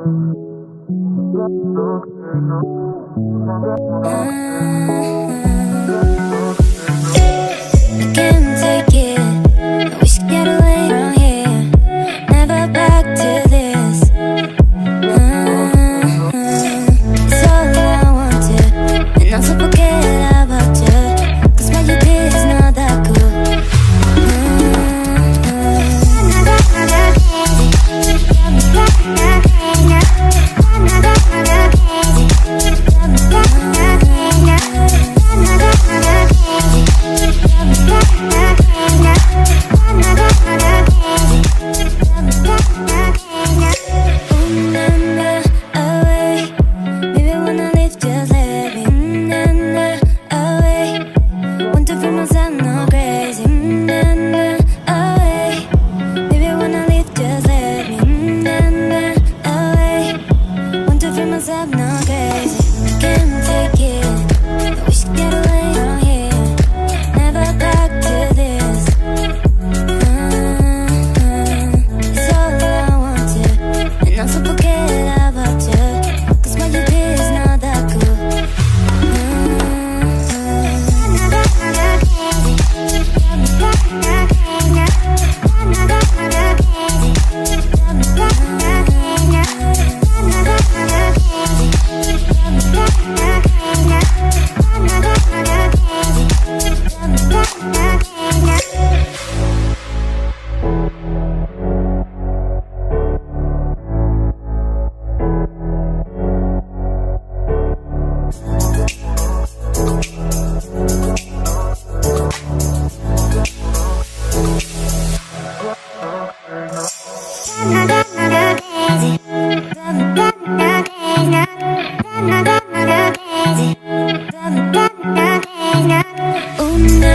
can't take it. I wish I get away from here. Never back to this. It's all I wanted, and also forget about you. 'Cause what you did is not that cool. Una